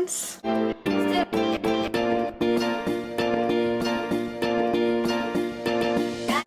friends.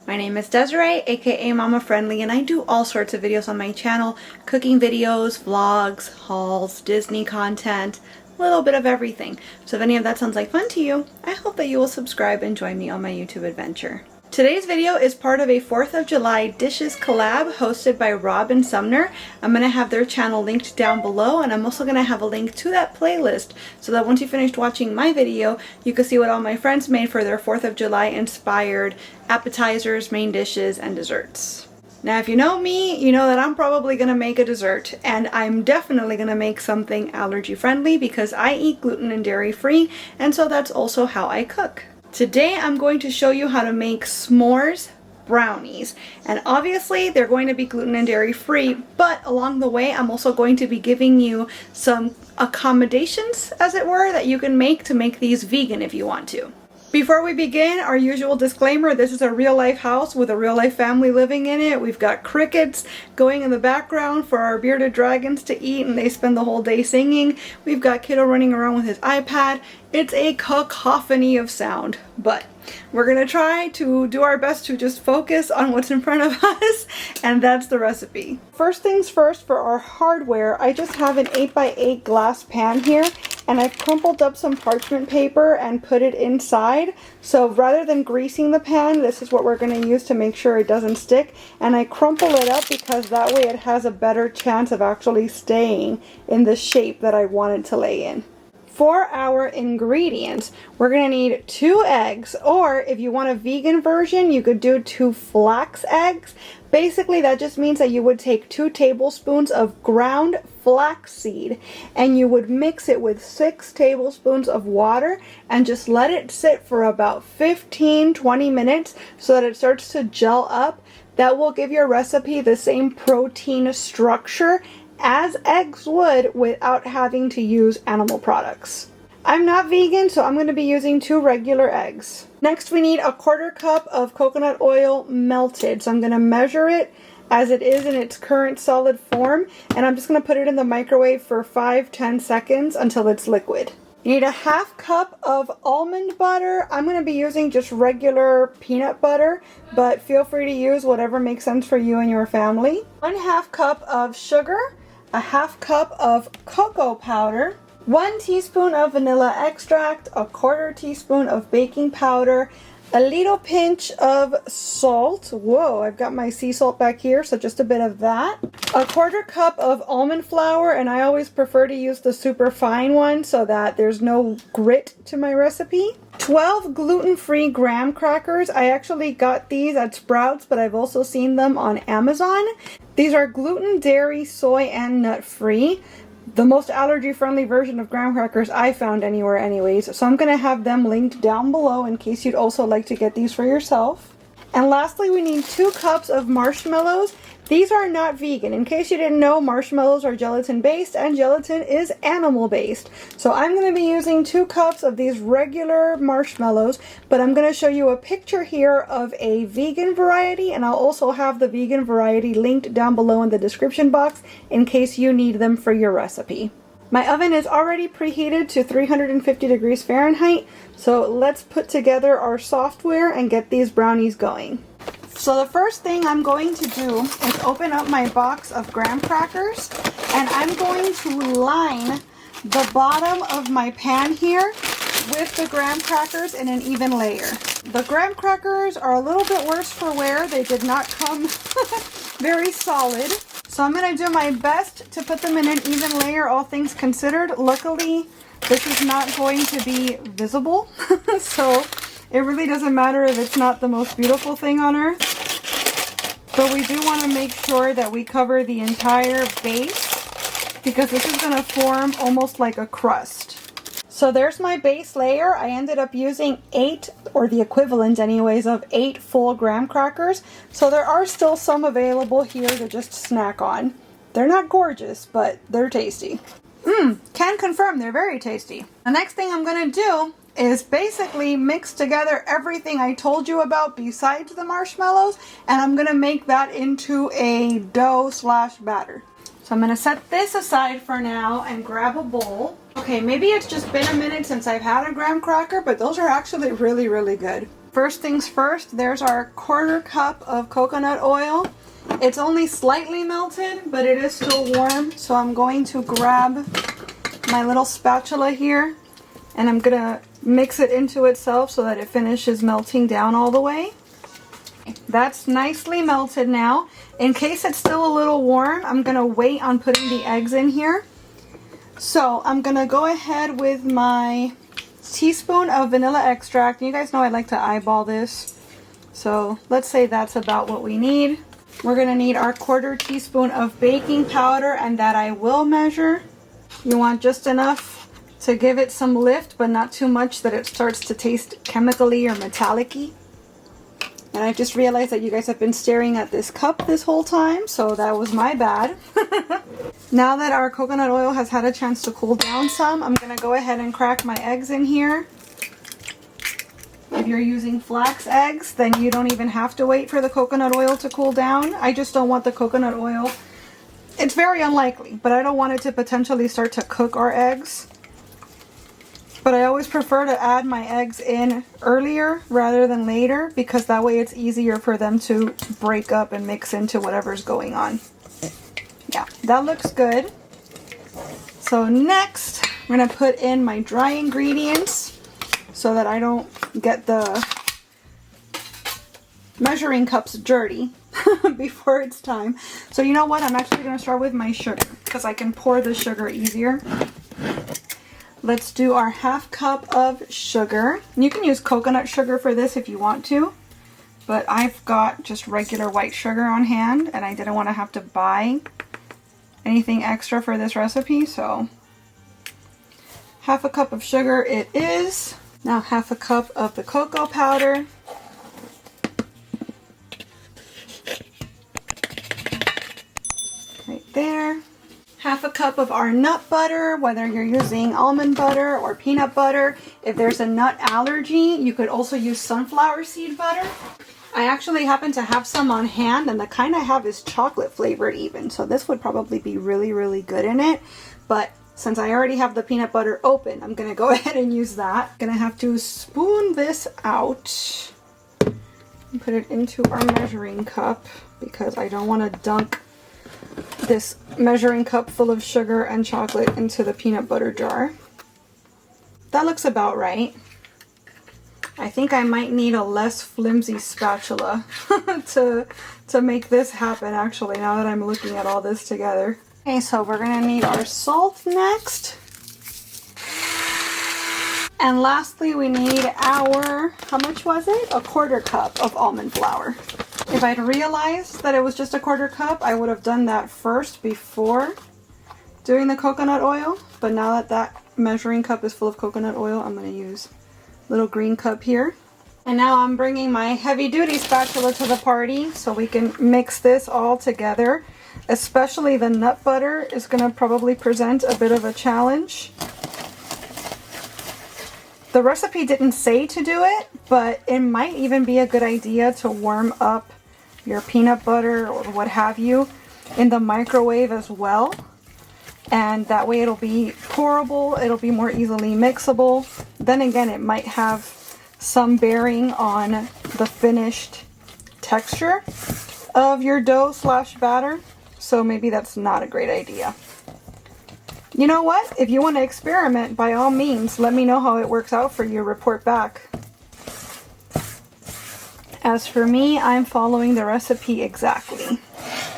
My name is Desiree, aka Mama Friendly, and I do all sorts of videos on my channel. Cooking videos, vlogs, hauls, Disney content, a little bit of everything. So if any of that sounds like fun to you, I hope that you will subscribe and join me on my YouTube adventure. Today's video is part of a 4th of July dishes collab hosted by Rob and Sumner. I'm going to have their channel linked down below, and I'm also going to have a link to that playlist so that once you finished watching my video, you can see what all my friends made for their 4th of July inspired appetizers, main dishes, and desserts. Now if you know me, you know that I'm probably going to make a dessert, and I'm definitely going to make something allergy friendly because I eat gluten and dairy free, and so that's also how I cook. Today I'm going to show you how to make s'mores brownies, and obviously they're going to be gluten and dairy free, but along the way I'm also going to be giving you some accommodations, as it were, that you can make to make these vegan if you want to. Before we begin, our usual disclaimer: this is a real life house with a real life family living in it. We've got crickets going in the background for our bearded dragons to eat, and they spend the whole day singing. We've got kiddo running around with his iPad. It's a cacophony of sound, but we're gonna try to do our best to just focus on what's in front of us, and that's the recipe. First things first, for our hardware, I just have an 8x8 glass pan here, and I've crumpled up some parchment paper and put it inside. So rather than greasing the pan, this is what we're going to use to make sure it doesn't stick. And I crumple it up because that way it has a better chance of actually staying in the shape that I want it to lay in. For our ingredients, we're going to need 2 eggs, or if you want a vegan version, you could do 2 flax eggs. Basically, that just means that you would take 2 tablespoons of ground flaxseed and you would mix it with 6 tablespoons of water and just let it sit for about 15-20 minutes so that it starts to gel up. That will give your recipe the same protein structure as eggs would without having to use animal products. I'm not vegan, so I'm going to be using 2 regular eggs. Next, we need 1/4 cup of coconut oil melted. So I'm going to measure it as it is in its current solid form, and I'm just going to put it in the microwave for 5-10 seconds until it's liquid. You need 1/2 cup of almond butter. I'm going to be using just regular peanut butter, but feel free to use whatever makes sense for you and your family. 1/2 cup of sugar, 1/2 cup of cocoa powder, 1 teaspoon of vanilla extract, 1/4 teaspoon of baking powder, a little pinch of salt. Whoa, I've got my sea salt back here, so just a bit of that. 1/4 cup of almond flour, and I always prefer to use the super fine one so that there's no grit to my recipe. 12 gluten-free graham crackers. I actually got these at Sprouts, but I've also seen them on Amazon. These are gluten, dairy, soy, and nut-free. The most allergy-friendly version of graham crackers I found anywhere anyways, so I'm going to have them linked down below in case you'd also like to get these for yourself. And lastly, we need 2 cups of marshmallows. These are not vegan. In case you didn't know, marshmallows are gelatin-based, and gelatin is animal-based. So I'm going to be using 2 cups of these regular marshmallows, but I'm going to show you a picture here of a vegan variety, and I'll also have the vegan variety linked down below in the description box in case you need them for your recipe. My oven is already preheated to 350 degrees Fahrenheit, so let's put together our software and get these brownies going. So the first thing I'm going to do is open up my box of graham crackers, and I'm going to line the bottom of my pan here with the graham crackers in an even layer. The graham crackers are a little bit worse for wear. They did not come very solid. So I'm going to do my best to put them in an even layer, all things considered. Luckily, this is not going to be visible, so it really doesn't matter if it's not the most beautiful thing on earth. But we do want to make sure that we cover the entire base because this is going to form almost like a crust. So there's my base layer. I ended up using 8, or the equivalent anyways, of 8 full graham crackers. So there are still some available here to just snack on. They're not gorgeous, but they're tasty. Can confirm they're very tasty. The next thing I'm going to do is basically mix together everything I told you about besides the marshmallows, and I'm going to make that into a dough slash batter. So I'm going to set this aside for now and grab a bowl. Okay, maybe it's just been a minute since I've had a graham cracker, but those are actually really, really good. First things first, there's our 1/4 cup of coconut oil. It's only slightly melted, but it is still warm, so I'm going to grab my little spatula here, and I'm gonna mix it into itself so that it finishes melting down all the way. That's nicely melted now. In case it's still a little warm, I'm gonna wait on putting the eggs in here. So I'm gonna go ahead with my teaspoon of vanilla extract. You guys know I like to eyeball this, so let's say that's about what we need. We're gonna need our 1/4 teaspoon of baking powder, and that I will measure. You want just enough to give it some lift, but not too much that it starts to taste chemically or metallic-y. And I just realized that you guys have been staring at this cup this whole time, so that was my bad. Now that our coconut oil has had a chance to cool down some, I'm gonna go ahead and crack my eggs in here. If you're using flax eggs, then you don't even have to wait for the coconut oil to cool down. I just don't want the coconut oil. It's very unlikely, but I don't want it to potentially start to cook our eggs. But I always prefer to add my eggs in earlier rather than later, because that way it's easier for them to break up and mix into whatever's going on. Yeah, that looks good. So next, I'm going to put in my dry ingredients so that I don't get the measuring cups dirty before it's time. So you know what? I'm actually going to start with my sugar because I can pour the sugar easier. Let's do our 1/2 cup of sugar. You can use coconut sugar for this if you want to, but I've got just regular white sugar on hand and I didn't want to have to buy anything extra for this recipe, so 1/2 cup of sugar it is. Now 1/2 cup of the cocoa powder. Right there. 1/2 cup of our nut butter, whether you're using almond butter or peanut butter. If there's a nut allergy, you could also use sunflower seed butter. I actually happen to have some on hand, and the kind I have is chocolate flavored even, so this would probably be really, really good in it. But since I already have the peanut butter open, I'm gonna go ahead and use that. Gonna have to spoon this out and put it into our measuring cup because I don't want to dunk this measuring cup full of sugar and chocolate into the peanut butter jar. That looks about right. I think I might need a less flimsy spatula to make this happen, actually, now that I'm looking at all this together. Okay, so we're gonna need our salt next. And lastly, we need our, how much was it? A 1/4 cup of almond flour. If I'd realized that it was just a 1/4 cup, I would have done that first before doing the coconut oil. But now that that measuring cup is full of coconut oil, I'm gonna use little green cup here. And now I'm bringing my heavy duty spatula to the party so we can mix this all together. Especially the nut butter is going to probably present a bit of a challenge. The recipe didn't say to do it, but it might even be a good idea to warm up your peanut butter or what have you in the microwave as well. And that way it'll be pourable, it'll be more easily mixable. Then again, it might have some bearing on the finished texture of your dough slash batter. So maybe that's not a great idea. You know what? If you want to experiment, by all means, let me know how it works out for you. Report back. As for me, I'm following the recipe exactly.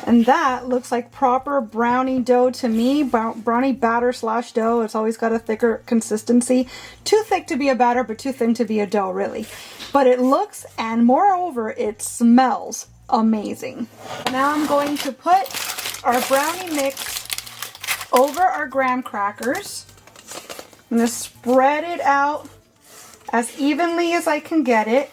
And that looks like proper brownie dough to me. Brownie batter slash dough. It's always got a thicker consistency. Too thick to be a batter, but too thin to be a dough, really. But it looks, and moreover, it smells amazing. Now I'm going to put our brownie mix over our graham crackers. I'm going to spread it out as evenly as I can get it.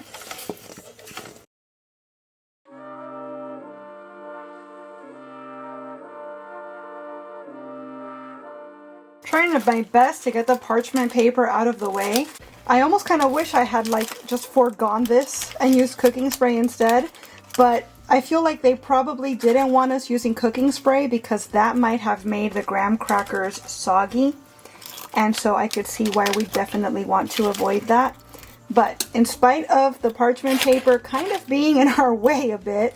Trying my best to get the parchment paper out of the way. I almost kind of wish I had just foregone this and used cooking spray instead, but I feel like they probably didn't want us using cooking spray because that might have made the graham crackers soggy. and so I could see why we definitely want to avoid that. But in spite of the parchment paper kind of being in our way a bit,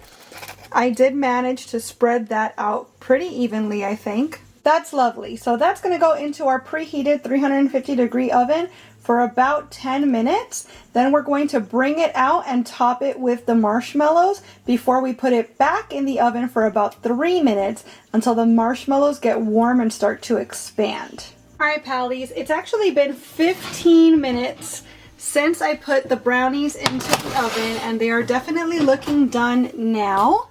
I did manage to spread that out pretty evenly, I think. That's lovely. So that's going to go into our preheated 350-degree oven for about 10 minutes. Then we're going to bring it out and top it with the marshmallows before we put it back in the oven for about 3 minutes until the marshmallows get warm and start to expand. Alright, Pallies, it's actually been 15 minutes since I put the brownies into the oven, and they are definitely looking done now.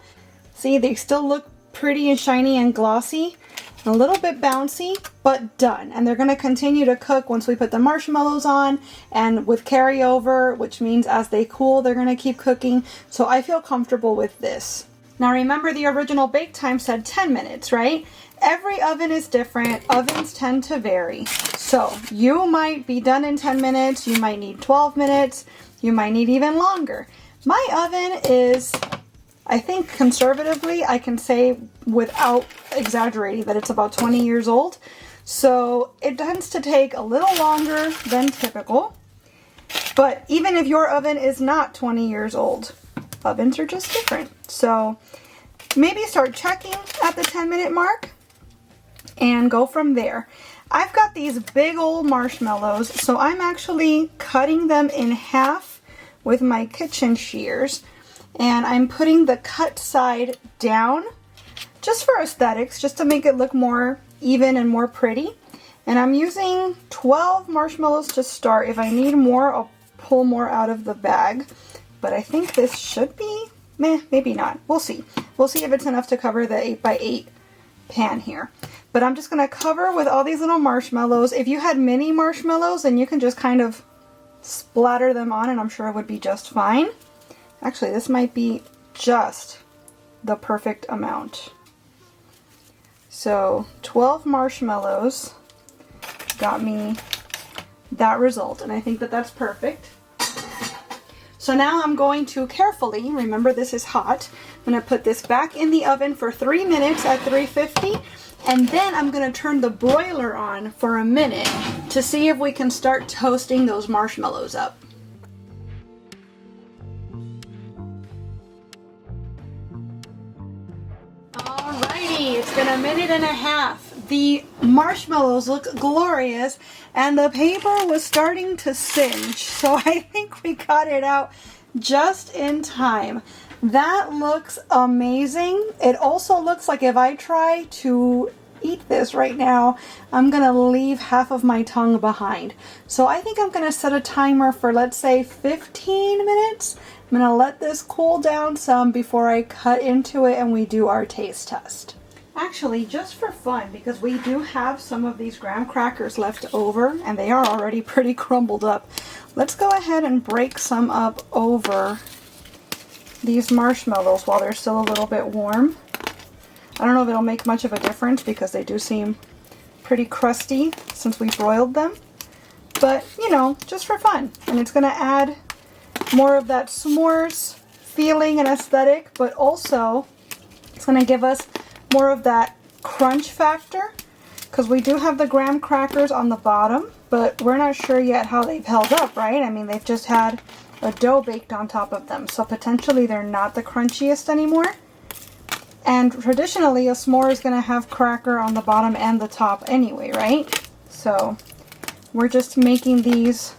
See, they still look pretty and shiny and glossy. A little bit bouncy, but done. And they're going to continue to cook once we put the marshmallows on, and with carryover, which means as they cool, they're going to keep cooking. So I feel comfortable with this. Now remember, the original bake time said 10 minutes, right? Every oven is different. Ovens tend to vary. So you might be done in 10 minutes. You might need 12 minutes. You might need even longer. My oven is, I think conservatively, I can say without exaggerating that it's about 20 years old. So it tends to take a little longer than typical. But even if your oven is not 20 years old, ovens are just different. So maybe start checking at the 10-minute mark and go from there. I've got these big old marshmallows, so I'm actually cutting them in half with my kitchen shears. And I'm putting the cut side down just for aesthetics, just to make it look more even and more pretty. And I'm using 12 marshmallows to start. If I need more, I'll pull more out of the bag. But I think this should be, maybe not. We'll see. We'll see if it's enough to cover the 8x8 pan here. But I'm just going to cover with all these little marshmallows. If you had mini marshmallows, then you can just kind of splatter them on, and I'm sure it would be just fine. Actually, this might be just the perfect amount. So 12 marshmallows got me that result, and I think that that's perfect. So now I'm going to carefully, remember this is hot, I'm going to put this back in the oven for 3 minutes at 350, and then I'm going to turn the broiler on for a minute to see if we can start toasting those marshmallows up. Alrighty, it's been a minute and a half. The marshmallows look glorious, and the paper was starting to singe, so I think we got it out just in time. That looks amazing. It also looks like if I try to eat this right now, I'm gonna leave half of my tongue behind. So I think I'm gonna set a timer for, let's say, 15 minutes. I'm gonna let this cool down some before I cut into it and we do our taste test. Actually, just for fun, because we do have some of these graham crackers left over, and they are already pretty crumbled up, let's go ahead and break some up over these marshmallows while they're still a little bit warm. I don't know if it'll make much of a difference because they do seem pretty crusty since we broiled them, but you know, just for fun. And it's gonna add more of that s'mores feeling and aesthetic, but also it's gonna give us more of that crunch factor, because we do have the graham crackers on the bottom, but we're not sure yet how they've held up, right? I mean, they've just had a dough baked on top of them, so potentially they're not the crunchiest anymore. And traditionally, a s'more is going to have cracker on the bottom and the top anyway, right? So we're just making these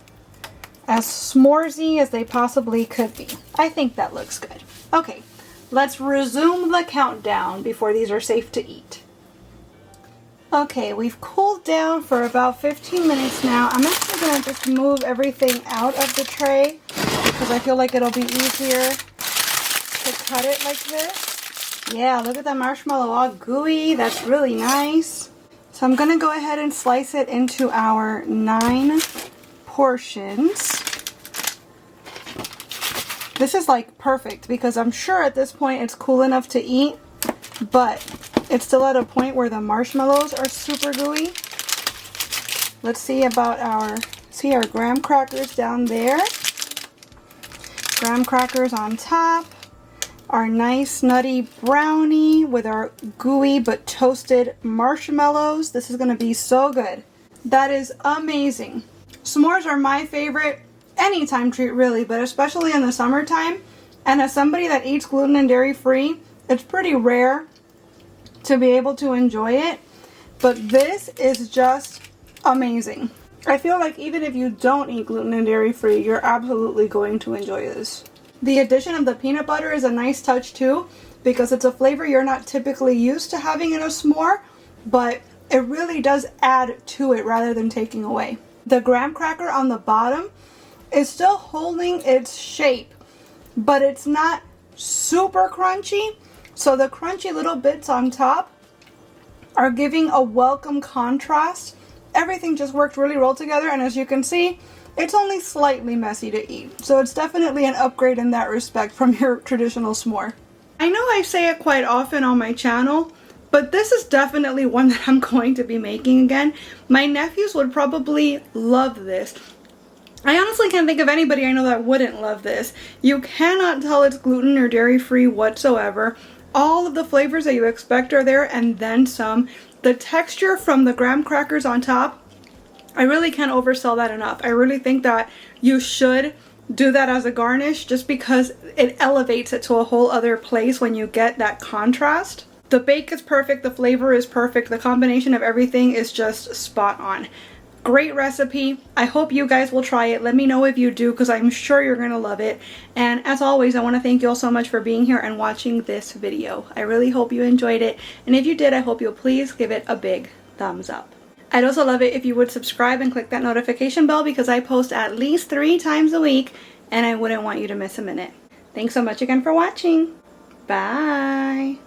as s'moresy as they possibly could be. I think that looks good. Okay, let's resume the countdown before these are safe to eat. Okay, we've cooled down for about 15 minutes now. I'm actually going to just move everything out of the tray because I feel like it'll be easier to cut it like this. Yeah, look at that marshmallow, all gooey. That's really nice. So I'm going to go ahead and slice it into our 9 portions. This is like perfect because I'm sure at this point it's cool enough to eat, but it's still at a point where the marshmallows are super gooey. Let's see about our graham crackers down there. Graham crackers on top. Our nice nutty brownie with our gooey but toasted marshmallows. This is going to be so good. That is amazing. S'mores are my favorite anytime treat really, but especially in the summertime. And as somebody that eats gluten and dairy free, it's pretty rare to be able to enjoy it. But this is just amazing. I feel like even if you don't eat gluten and dairy free, you're absolutely going to enjoy this. The addition of the peanut butter is a nice touch too, because it's a flavor you're not typically used to having in a s'more, but it really does add to it rather than taking away. The graham cracker on the bottom is still holding its shape, but it's not super crunchy. So the crunchy little bits on top are giving a welcome contrast. Everything just worked really well together, and as you can see, it's only slightly messy to eat. So it's definitely an upgrade in that respect from your traditional s'more. I know I say it quite often on my channel, but this is definitely one that I'm going to be making again. My nephews would probably love this. I honestly can't think of anybody I know that wouldn't love this. You cannot tell it's gluten or dairy free whatsoever. All of the flavors that you expect are there and then some. The texture from the graham crackers on top, I really can't oversell that enough. I really think that you should do that as a garnish just because it elevates it to a whole other place when you get that contrast. The bake is perfect, the flavor is perfect, the combination of everything is just spot on. Great recipe. I hope you guys will try it. Let me know if you do, because I'm sure you're going to love it. And as always, I want to thank you all so much for being here and watching this video. I really hope you enjoyed it. And if you did, I hope you'll please give it a big thumbs up. I'd also love it if you would subscribe and click that notification bell, because I post at least 3 times a week and I wouldn't want you to miss a minute. Thanks so much again for watching. Bye.